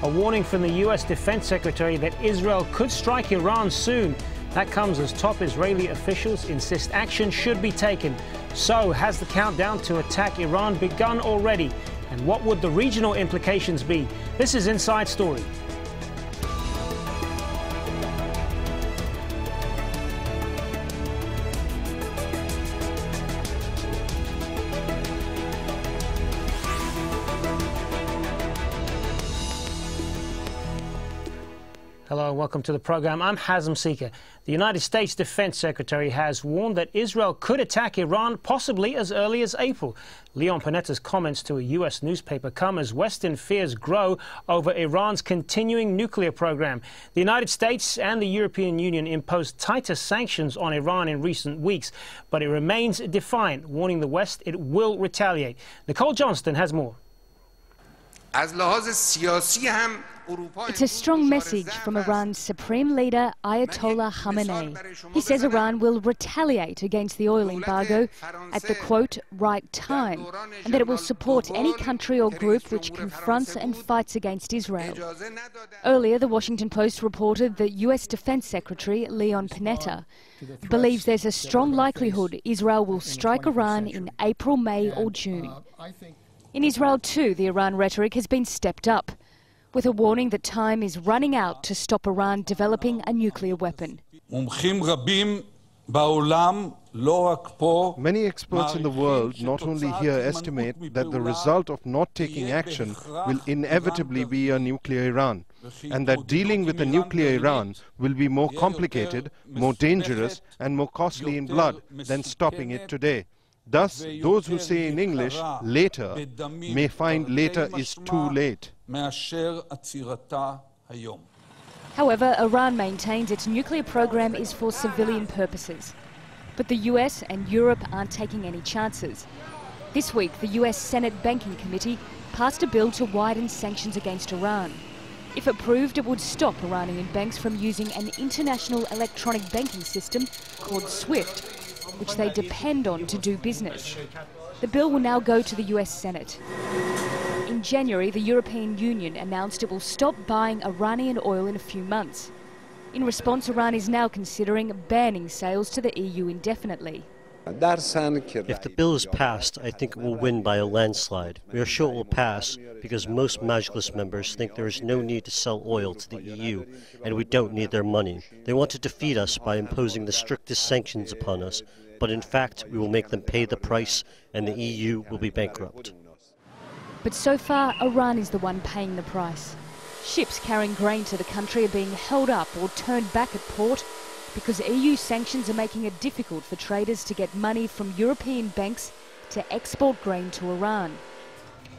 A warning from the U.S. Defense Secretary that Israel could strike Iran soon. That comes as top Israeli officials insist action should be taken. So, has the countdown to attack Iran begun already? And what would the regional implications be? This is Inside Story. Hello and welcome to the program. I'm Hazem Seeker. The United States Defense Secretary has warned that Israel could attack Iran possibly as early as April. Leon Panetta's comments to a U.S. newspaper come as Western fears grow over Iran's continuing nuclear program. The United States and the European Union imposed tighter sanctions on Iran in recent weeks, but it remains defiant, warning the West it will retaliate. Nicole Johnston has more. It's a strong message from Iran's supreme leader, Ayatollah Khamenei. He says Iran will retaliate against the oil embargo at the, quote, right time, and that it will support any country or group which confronts and fights against Israel. Earlier, the Washington Post reported that U.S. Defense Secretary Leon Panetta believes there's a strong likelihood Israel will strike Iran in April, May or June. In Israel too, the Iran rhetoric has been stepped up, with a warning that time is running out to stop Iran developing a nuclear weapon. Many experts in the world, not only here, estimate that the result of not taking action will inevitably be a nuclear Iran, and that dealing with a nuclear Iran will be more complicated, more dangerous and more costly in blood than stopping it today. Thus, those who say in English, later, may find later is too late. However, Iran maintains its nuclear program is for civilian purposes. But the US and Europe aren't taking any chances. This week, the US Senate Banking Committee passed a bill to widen sanctions against Iran. If approved, it would stop Iranian banks from using an international electronic banking system called SWIFT, which they depend on to do business. The bill will now go to the US Senate. In January, the European Union announced it will stop buying Iranian oil in a few months. In response, Iran is now considering banning sales to the EU indefinitely. If the bill is passed, I think it will win by a landslide. We are sure it will pass because most Majlis members think there is no need to sell oil to the EU, and we don't need their money. They want to defeat us by imposing the strictest sanctions upon us, but in fact we will make them pay the price and the EU will be bankrupt. But so far, Iran is the one paying the price. Ships carrying grain to the country are being held up or turned back at port because EU sanctions are making it difficult for traders to get money from European banks to export grain to Iran.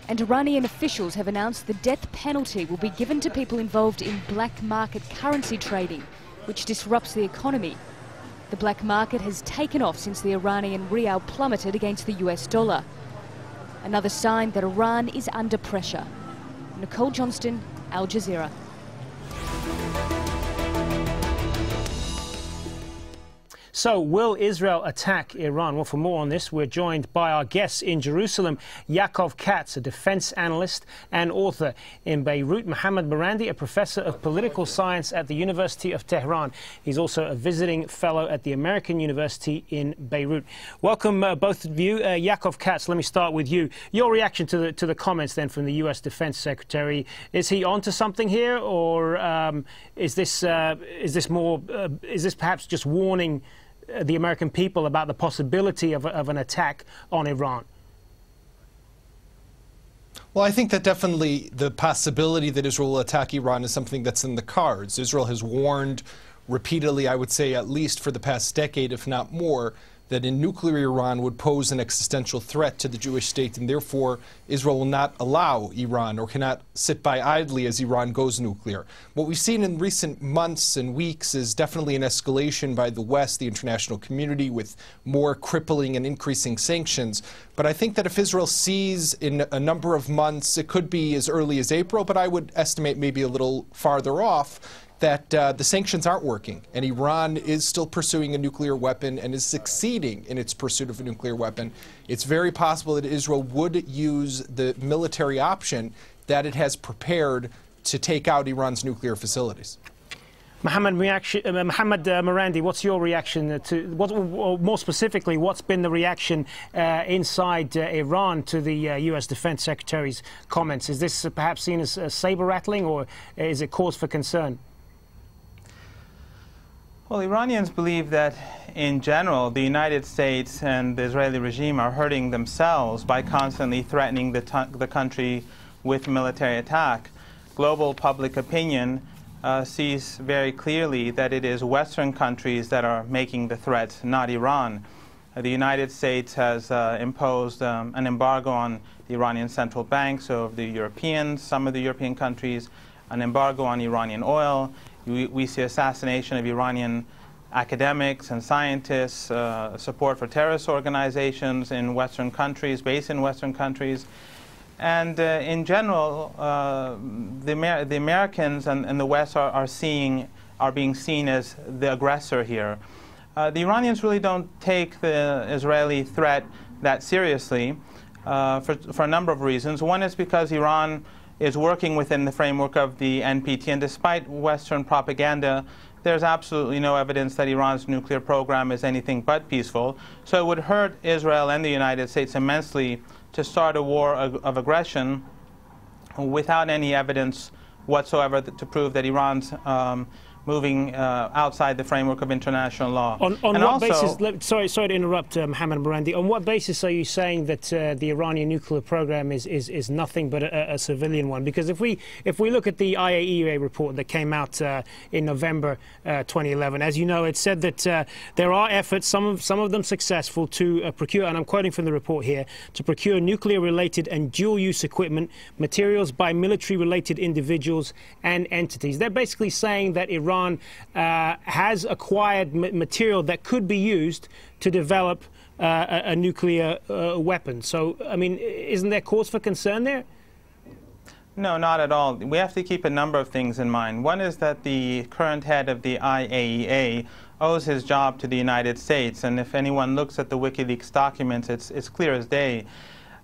And Iranian officials have announced the death penalty will be given to people involved in black market currency trading, which disrupts the economy. The black market has taken off since the Iranian rial plummeted against the US dollar. Another sign that Iran is under pressure. Nicole Johnston, Al Jazeera. So, will Israel attack Iran? Well, for more on this, we're joined by our guests in Jerusalem, Yaakov Katz, a defense analyst and author. In Beirut, Mohammad Marandi, a professor of political science at the University of Tehran. He's also a visiting fellow at the American University in Beirut. Welcome, both of you. Yaakov Katz, let me start with you. Your reaction to the comments then from the U.S. Defense Secretary. Is he onto something here, or is this perhaps just warning the American people about the possibility of an attack on Iran? Well, I think that definitely the possibility that Israel will attack Iran is something that's in the cards. Israel has warned repeatedly, I would say at least for the past decade, if not more, that a nuclear Iran would pose an existential threat to the Jewish state, and therefore Israel will not allow Iran or cannot sit by idly as Iran goes nuclear. What we've seen in recent months and weeks is definitely an escalation by the West, the international community, with more crippling and increasing sanctions. But I think that if Israel sees in a number of months, it could be as early as April, but I would estimate maybe a little farther off, that the sanctions aren't working, and Iran is still pursuing a nuclear weapon and is succeeding in its pursuit of a nuclear weapon. It's very possible that Israel would use the military option that it has prepared to take out Iran's nuclear facilities. Mohammed Marandi, what's your reaction to, or more specifically, what's been the reaction inside Iran to the U.S. Defense Secretary's comments? Is this perhaps seen as saber-rattling, or is it cause for concern? Well, Iranians believe that, in general, the United States and the Israeli regime are hurting themselves by constantly threatening the country with military attack. Global public opinion sees very clearly that it is Western countries that are making the threats, not Iran. The United States has imposed an embargo on the Iranian central bank, so the Europeans, some of the European countries, an embargo on Iranian oil. We see assassination of Iranian academics and scientists, support for terrorist organizations in Western countries, based in Western countries. And in general, the Americans and the West are being seen as the aggressor here. The Iranians really don't take the Israeli threat that seriously for a number of reasons. One is because Iran is working within the framework of the NPT, and despite Western propaganda, there's absolutely no evidence that Iran's nuclear program is anything but peaceful. So it would hurt Israel and the United States immensely to start a war of aggression without any evidence whatsoever to prove that Iran's moving outside the framework of international law. On what basis, sorry to interrupt, Mohammed Marandi, on what basis are you saying that the Iranian nuclear program is nothing but a civilian one? Because if we look at the IAEA report that came out in November 2011, as you know, it said that there are efforts, some of them successful, to procure, and I'm quoting from the report here, to procure nuclear-related and dual-use equipment, materials by military-related individuals and entities. They're basically saying that Iran has acquired material that could be used to develop a nuclear weapon. So, I mean, isn't there cause for concern there? No, not at all. We have to keep a number of things in mind. One is that the current head of the IAEA owes his job to the United States, and if anyone looks at the WikiLeaks documents, it's clear as day.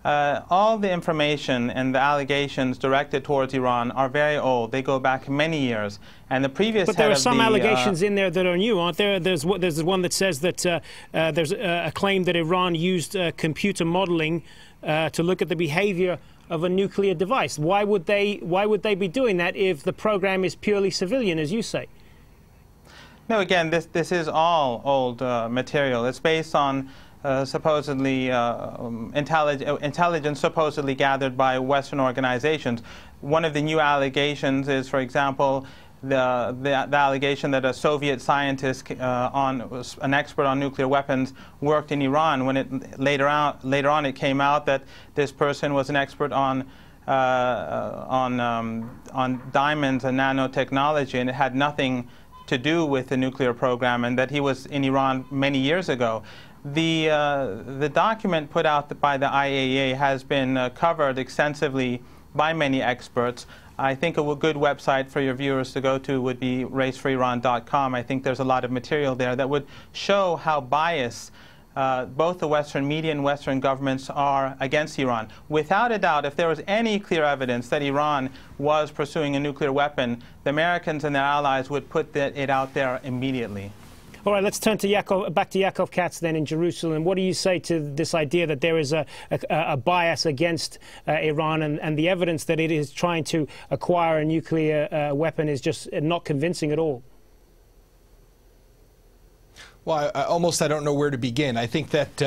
All the information and the allegations directed towards Iran are very old. They go back many years. And the previous But there are some allegations in there that are new, aren't there? There's one that says that there's a claim that Iran used computer modeling to look at the behavior of a nuclear device. Why would they be doing that if the program is purely civilian, as you say? No, again, this is all old material. It's based on supposedly intelligence supposedly gathered by Western organizations. One of the new allegations is, for example, the allegation that a Soviet scientist, an expert on nuclear weapons, worked in Iran. When it later on it came out that this person was an expert on diamonds and nanotechnology, and it had nothing to do with the nuclear program, and that he was in Iran many years ago. The document put out by the IAEA has been covered extensively by many experts. I think a good website for your viewers to go to would be raceforiran.com. I think there's a lot of material there that would show how biased both the Western media and Western governments are against Iran. Without a doubt, if there was any clear evidence that Iran was pursuing a nuclear weapon, the Americans and their allies would put it out there immediately. All right, let's turn to back to Yaakov Katz then in Jerusalem. What do you say to this idea that there is a bias against Iran, and the evidence that it is trying to acquire a nuclear weapon is just not convincing at all? Well, I don't know where to begin. I think that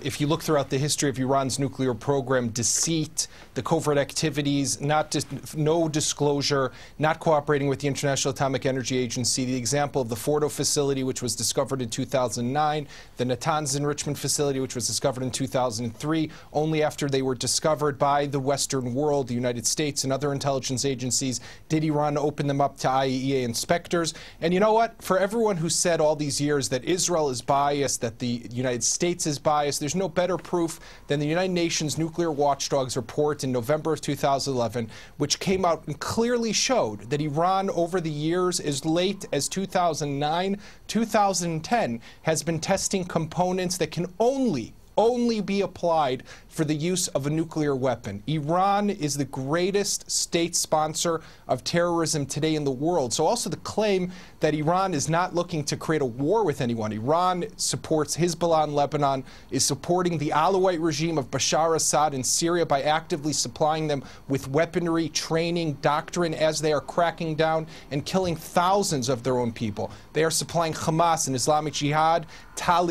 if you look throughout the history of Iran's nuclear program, deceit, the covert activities, no disclosure, not cooperating with the International Atomic Energy Agency, the example of the Fordo facility, which was discovered in 2009, the Natanz enrichment facility, which was discovered in 2003, only after they were discovered by the Western world, the United States and other intelligence agencies, did Iran open them up to IAEA inspectors. And you know what? For everyone who said all these years that Israel is biased, that the United States is biased, there's no better proof than the United Nations Nuclear Watchdog's report in November of 2011, which came out and clearly showed that Iran, over the years, as late as 2009, 2010, has been testing components that can only only be applied for the use of a nuclear weapon. Iran is the greatest state sponsor of terrorism today in the world. So also the claim that Iran is not looking to create a war with anyone. Iran supports Hezbollah in Lebanon, is supporting the Alawite regime of Bashar Assad in Syria by actively supplying them with weaponry, training, doctrine as they are cracking down and killing thousands of their own people. They are supplying Hamas and Islamic Jihad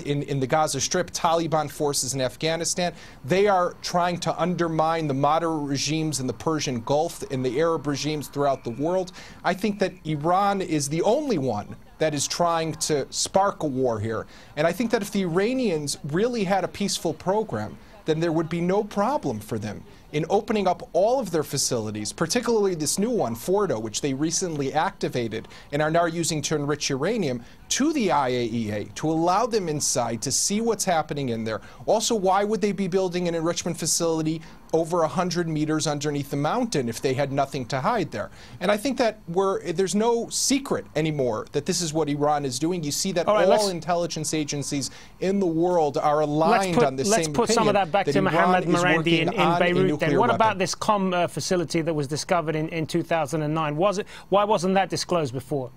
in the Gaza Strip, Taliban forces in Afghanistan. They are trying to undermine the moderate regimes in the Persian Gulf and the Arab regimes throughout the world. I think that Iran is the only one that is trying to spark a war here. And I think that if the Iranians really had a peaceful program, then there would be no problem for them in opening up all of their facilities, particularly this new one, Fordo, which they recently activated and are now using to enrich uranium, to the IAEA, to allow them inside to see what's happening in there. Also, why would they be building an enrichment facility over 100 meters underneath the mountain if they had nothing to hide there? And I think that there's no secret anymore that this is what Iran is doing. You see that all intelligence agencies in the world are aligned on this same opinion. Let's put some of that back to Mohammed Marandi in Beirut then. What about this facility that was discovered in 2009? Why wasn't that disclosed before?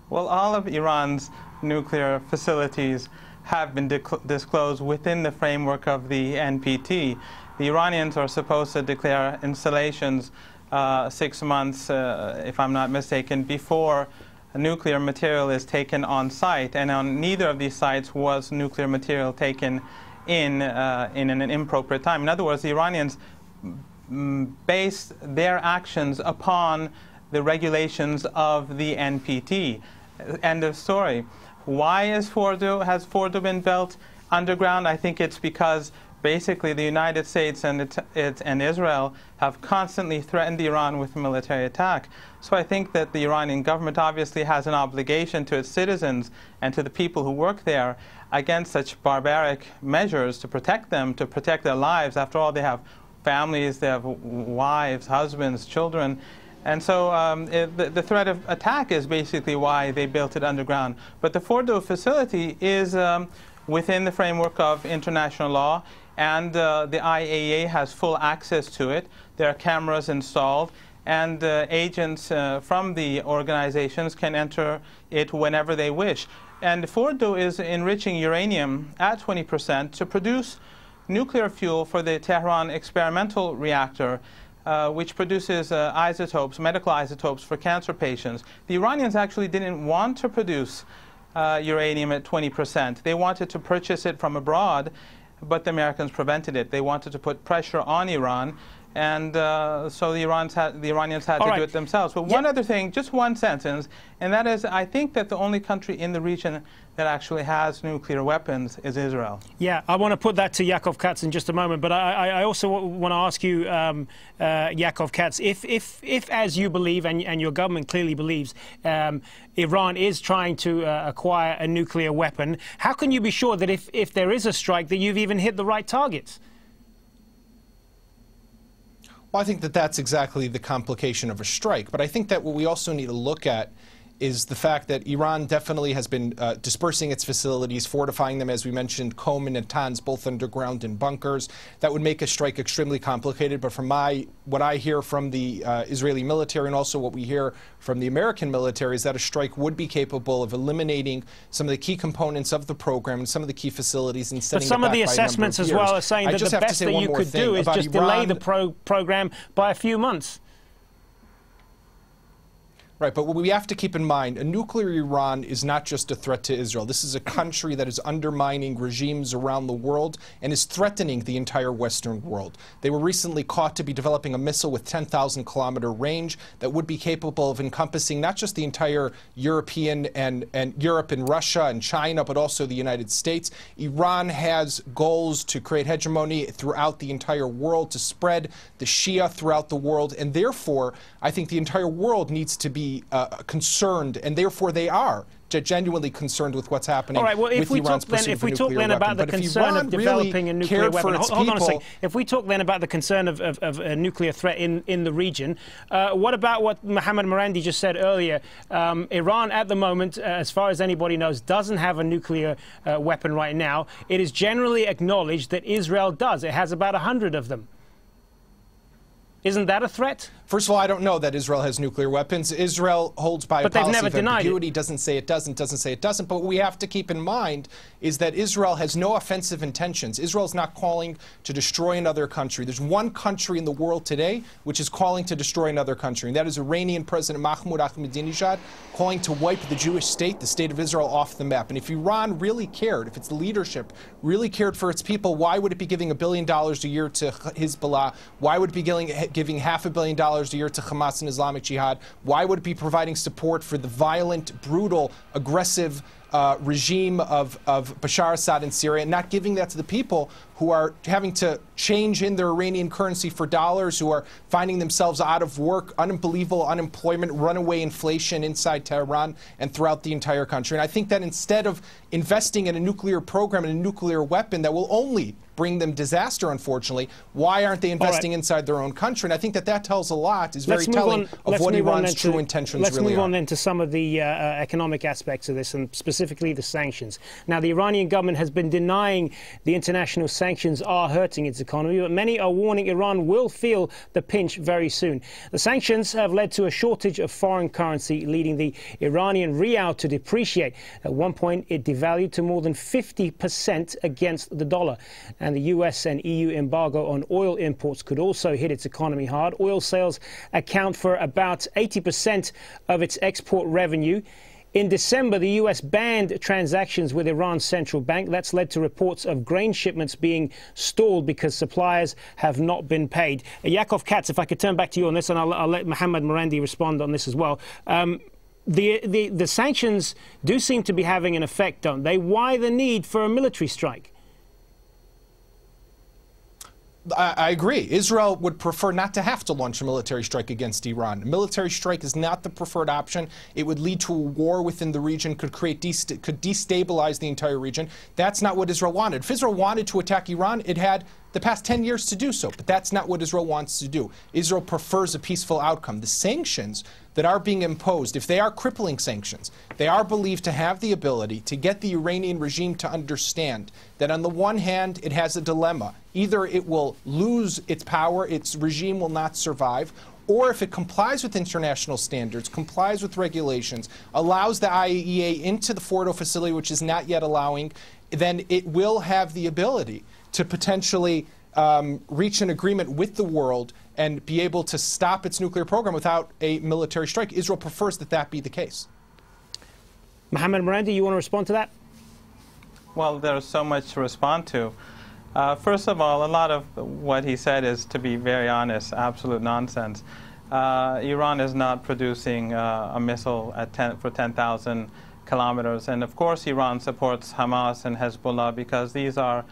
Well, all of Iran's nuclear facilities have been disclosed within the framework of the NPT. The Iranians are supposed to declare installations 6 months, if I'm not mistaken, before nuclear material is taken on site. And on neither of these sites was nuclear material taken in an inappropriate time. In other words, the Iranians based their actions upon the regulations of the NPT. End of story. Why has Fordo been built underground? I think it's because basically the United States and Israel have constantly threatened Iran with a military attack. So I think that the Iranian government obviously has an obligation to its citizens and to the people who work there against such barbaric measures to protect them, to protect their lives. After all, they have families, they have wives, husbands, children. And so the threat of attack is basically why they built it underground. But the Fordo facility is within the framework of international law, and the IAEA has full access to it. There are cameras installed, and agents from the organizations can enter it whenever they wish. And Fordo is enriching uranium at 20% to produce nuclear fuel for the Tehran experimental reactor, which produces isotopes, medical isotopes for cancer patients. The Iranians actually didn't want to produce uranium at 20%. They wanted to purchase it from abroad, but the Americans prevented it. They wanted to put pressure on Iran, and so the Iranians had to do it themselves. But one other thing, just one sentence, and that is, I think that the only country in the region that actually has nuclear weapons is Israel. Yeah, I want to put that to Yaakov Katz in just a moment, but I also want to ask you, Yaakov Katz, if as you believe, and your government clearly believes, Iran is trying to acquire a nuclear weapon, how can you be sure that if there is a strike that you've even hit the right targets? Well, I think that that's exactly the complication of a strike. But I think that what we also need to look at is the fact that Iran definitely has been dispersing its facilities, fortifying them, as we mentioned, Qom and Natanz, both underground in bunkers. That would make a strike extremely complicated. But from what I hear from the Israeli military and also what we hear from the American military is that a strike would be capable of eliminating some of the key components of the program and some of the key facilities and setting it back by a number of years. But some of the assessments as well are saying that the best that you could do is just delay the program by a few months. Right, but what we have to keep in mind, a nuclear Iran is not just a threat to Israel. This is a country that is undermining regimes around the world and is threatening the entire Western world. They were recently caught to be developing a missile with 10,000-kilometer range that would be capable of encompassing not just the entire European and Europe and Russia and China, but also the United States. Iran has goals to create hegemony throughout the entire world, to spread the Shia throughout the world, and therefore, I think the entire world needs to be be concerned, and therefore they are genuinely concerned with what's happening. All right, well, if we talk then about the concern of developing a nuclear weapon, hold on a second. If we talk then about the concern of a nuclear threat in the region, what about what Mohammad Marandi just said earlier? Iran at the moment, as far as anybody knows, doesn't have a nuclear weapon right now. It is generally acknowledged that Israel does. It has about 100 of them. Isn't that a threat? First of all, I don't know that Israel has nuclear weapons. Israel holds by a policy of ambiguity, doesn't say it doesn't say it doesn't. But what we have to keep in mind is that Israel has no offensive intentions. Israel is not calling to destroy another country. There's one country in the world today which is calling to destroy another country, and that is Iranian President Mahmoud Ahmadinejad calling to wipe the Jewish state, the state of Israel, off the map. And if Iran really cared, if its leadership really cared for its people, why would it be giving $1 billion a year to Hezbollah? Why would it be giving $500 million a year to Hamas and Islamic Jihad? Why would it be providing support for the violent, brutal, aggressive regime of Bashar Assad in Syria, and not giving that to the people who are having to change in their Iranian currency for dollars, who are finding themselves out of work, unbelievable unemployment, runaway inflation inside Tehran and throughout the entire country. And I think that instead of investing in a nuclear program and a nuclear weapon that will only bring them disaster, unfortunately, why aren't they investing inside their own country? And I think that that tells a lot, is very telling of what Iran's true intentions really are. Let's move on then to some of the economic aspects of this, and specifically the sanctions. Now, the Iranian government has been denying the international sanctions are hurting its economy, but many are warning Iran will feel the pinch very soon. The sanctions have led to a shortage of foreign currency, leading the Iranian rial to depreciate. At one point, it devalued to more than 50% against the dollar. And the US and EU embargo on oil imports could also hit its economy hard. Oil sales account for about 80% of its export revenue. In December, the US banned transactions with Iran's central bank. That's led to reports of grain shipments being stalled because suppliers have not been paid. Yaakov Katz, if I could turn back to you on this, and I'll let Mohammad Marandi respond on this as well. The sanctions do seem to be having an effect, don't they? Why the need for a military strike? I agree. Israel would prefer not to have to launch a military strike against Iran. A military strike is not the preferred option. It would lead to a war within the region, could destabilize the entire region. That's not what Israel wanted. If Israel wanted to attack Iran, it had the past 10 years to do so, but that's not what Israel wants to do. Israel prefers a peaceful outcome. The sanctions that are being imposed, if they are crippling sanctions, they are believed to have the ability to get the Iranian regime to understand that on the one hand, it has a dilemma. Either it will lose its power, its regime will not survive, or if it complies with international standards, complies with regulations, allows the IAEA into the Fordo facility, which is not yet allowing, then it will have the ability to potentially reach an agreement with the world and be able to stop its nuclear program without a military strike. Israel prefers that that be the case. Mohammad Marandi, you want to respond to that? Well, there's so much to respond to. First of all, a lot of what he said is, to be very honest, absolute nonsense. Iran is not producing a missile at for 10,000 kilometers. And of course, Iran supports Hamas and Hezbollah because these are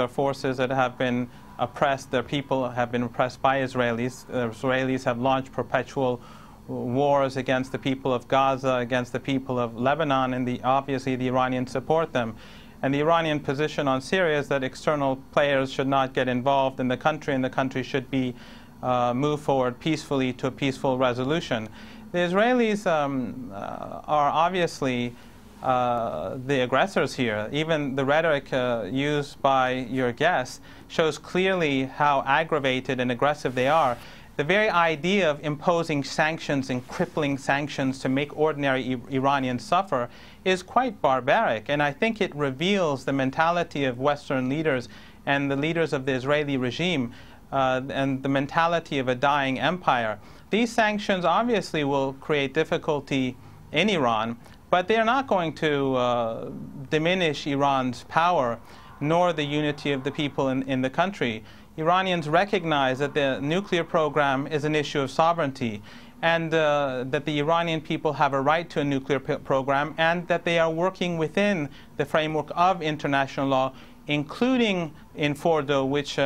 forces that have been oppressed. Their people have been oppressed by Israelis. The Israelis have launched perpetual wars against the people of Gaza, against the people of Lebanon, and obviously the Iranians support them. And the Iranian position on Syria is that external players should not get involved in the country, and the country should be moved forward peacefully to a peaceful resolution. The Israelis are obviously the aggressors here. Even the rhetoric used by your guest shows clearly how aggravated and aggressive they are. The very idea of imposing sanctions and crippling sanctions to make ordinary Iranians suffer is quite barbaric, and I think it reveals the mentality of Western leaders and the leaders of the Israeli regime and the mentality of a dying empire. These sanctions obviously will create difficulty in Iran, but they are not going to diminish Iran's power nor the unity of the people in the country. Iranians recognize that the nuclear program is an issue of sovereignty, and that the Iranian people have a right to a nuclear program, and that they are working within the framework of international law, including in Fordo, which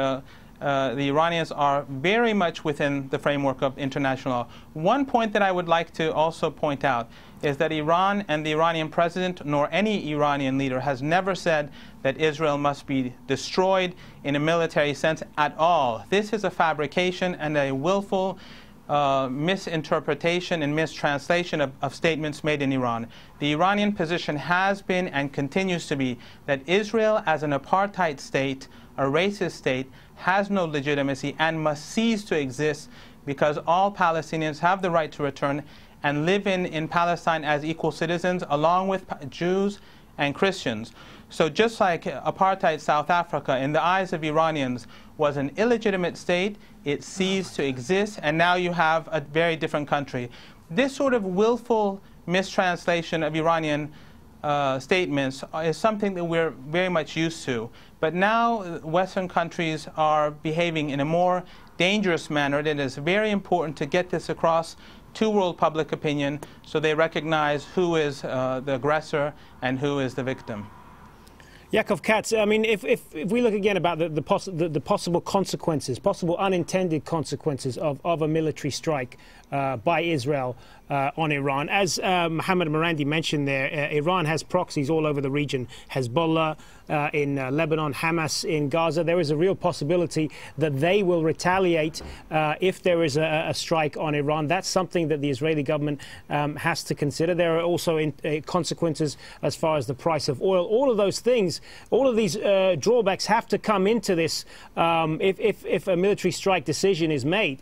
the Iranians are very much within the framework of international law. One point that I would like to also point out is that Iran and the Iranian president, nor any Iranian leader, has never said that Israel must be destroyed in a military sense at all. This is a fabrication and a willful misinterpretation and mistranslation of statements made in Iran. The Iranian position has been and continues to be that Israel as an apartheid state, a racist state, has no legitimacy and must cease to exist because all Palestinians have the right to return and live in Palestine as equal citizens along with Jews and Christians. So just like apartheid South Africa, in the eyes of Iranians, was an illegitimate state, it ceased to exist, and now you have a very different country. This sort of willful mistranslation of Iranian statements is something that we're very much used to. But now Western countries are behaving in a more dangerous manner, and it is very important to get this across to world public opinion so they recognize who is the aggressor and who is the victim. Yaakov Katz, I mean, if we look again about the possible consequences, possible unintended consequences of a military strike by Israel on Iran. As Mohammad Marandi mentioned there, Iran has proxies all over the region. Hezbollah in Lebanon, Hamas in Gaza. There is a real possibility that they will retaliate if there is a strike on Iran. That's something that the Israeli government has to consider. There are also consequences as far as the price of oil. All of those things, all of these drawbacks have to come into this if a military strike decision is made.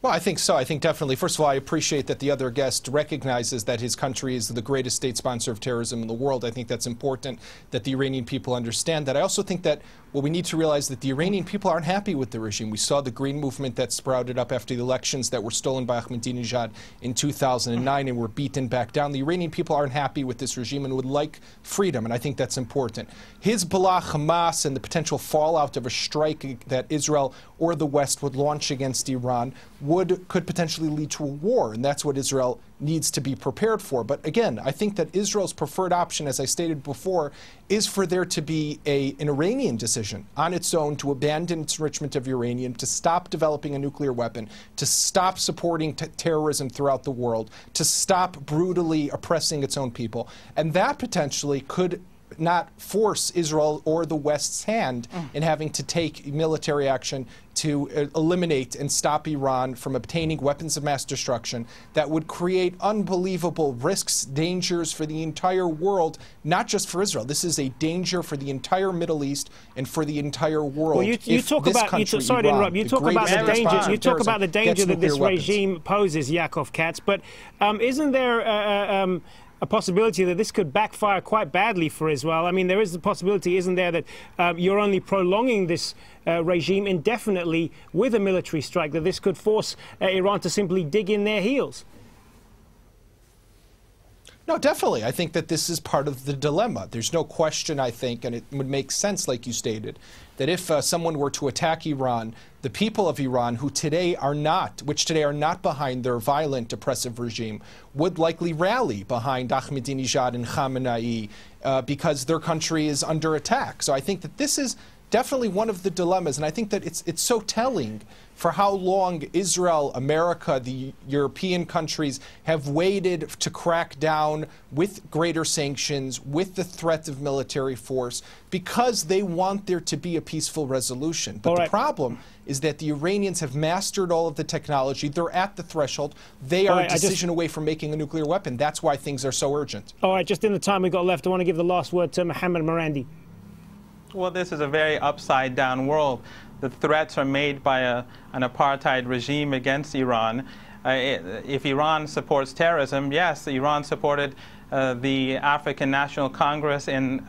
Well, I think so. I think definitely. First of all, I appreciate that the other guest recognizes that his country is the greatest state sponsor of terrorism in the world. I think that's important that the Iranian people understand that. I also think that what we need to realize that the Iranian people aren't happy with the regime. We saw the Green Movement that sprouted up after the elections that were stolen by Ahmadinejad in 2009 and were beaten back down. The Iranian people aren't happy with this regime and would like freedom, and I think that's important. Hezbollah, Hamas, and the potential fallout of a strike that Israel or the West would launch against Iran could potentially lead to a war, and that's what Israel needs to be prepared for. But again, I think that Israel's preferred option, as I stated before, is for there to be an Iranian decision on its own to abandon its enrichment of uranium, to stop developing a nuclear weapon, to stop supporting terrorism throughout the world, to stop brutally oppressing its own people. And that potentially could not force Israel or the West's hand in having to take military action to eliminate and stop Iran from obtaining weapons of mass destruction that would create unbelievable risks, dangers for the entire world, not just for Israel. This is a danger for the entire Middle East and for the entire world. Well, you talk about the danger that this regime poses, Yaakov Katz, but isn't there a possibility that this could backfire quite badly for Israel? I mean, there is the possibility, isn't there, that you're only prolonging this regime indefinitely with a military strike, that this could force Iran to simply dig in their heels? No, definitely. I think that this is part of the dilemma. There's no question, I think, and it would make sense, like you stated, that if someone were to attack Iran, the people of Iran, which today are not behind their violent, oppressive regime, would likely rally behind Ahmadinejad and Khamenei because their country is under attack. So I think that this is definitely one of the dilemmas, and I think that it's so telling for how long Israel, America, the European countries have waited to crack down with greater sanctions, with the threat of military force, because they want there to be a peaceful resolution. But the problem is that the Iranians have mastered all of the technology. They're at the threshold. They are a decision away from making a nuclear weapon. That's why things are so urgent. All right, just in the time we've got left, I want to give the last word to Mohammad Marandi. Well, this is a very upside-down world. The threats are made by an apartheid regime against Iran. If Iran supports terrorism, yes, Iran supported the African National Congress in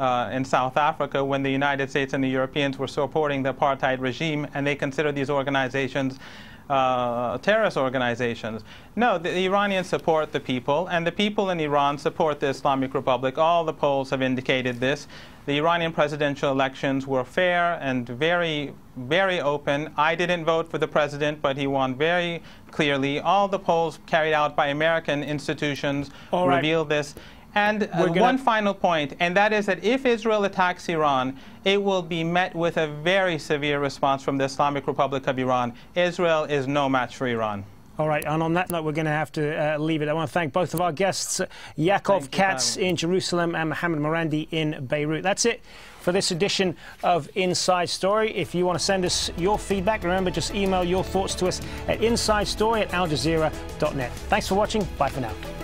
South Africa when the United States and the Europeans were supporting the apartheid regime, and they consider these organizations terrorist organizations. No, the Iranians support the people, and the people in Iran support the Islamic Republic. All the polls have indicated this. The Iranian presidential elections were fair and very, very open. I didn't vote for the president, but he won very clearly. All the polls carried out by American institutions reveal this. And one final point, and that is that if Israel attacks Iran, it will be met with a very severe response from the Islamic Republic of Iran. Israel is no match for Iran. All right, and on that note, we're going to have to leave it. I want to thank both of our guests, Yaakov Katz in Jerusalem and Mohammed Marandi in Beirut. That's it for this edition of Inside Story. If you want to send us your feedback, remember, just email your thoughts to us at insidestory@aljazeera.net. Thanks for watching. Bye for now.